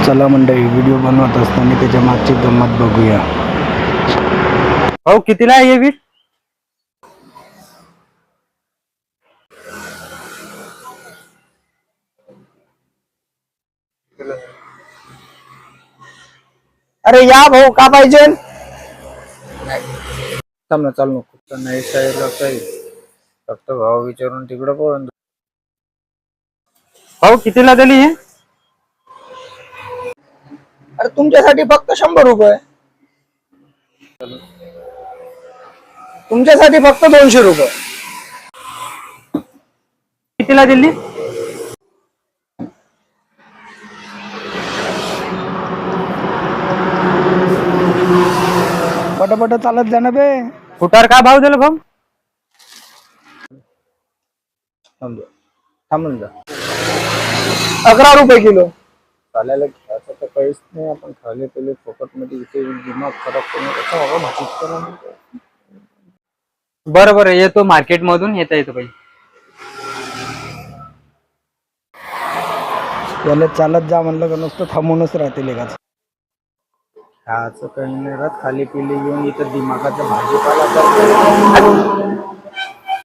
चला मंडळी, व्हिडिओ बनवत असताना त्याच्या मागची गंमत बघूया. भाऊ कितीला आहे हे वीट? अरे या भाऊ, का पाहिजे? थांब ना, चालू नको. नाही साईडला काही फक्त भाव विचारून तिकडं पोहून. भाऊ कितीला दिली हे? अरे तुमच्यासाठी फक्त 100 रुपये. तुमच्यासाठी फक्त 200 रुपये. कितीला दिली? पटापट चालत जाणं बे. फुटार काय भाव दिला भाऊ? थांबून जा. 11 रुपये किलो. चालायला घ्यायचं तर काहीच नाही. आपण खाले पेले फोकट मध्ये इथे दिमाग खराब करून बरं बरं, येतो मार्केट मधून. येतो बाई. याला चालत जा म्हणलं का नुसतं थांबूनच राहते लेखाच. खायचं काही नाही राहत. खाली पिली घेऊन इथं दिमागाचा भाजीपाला करतो.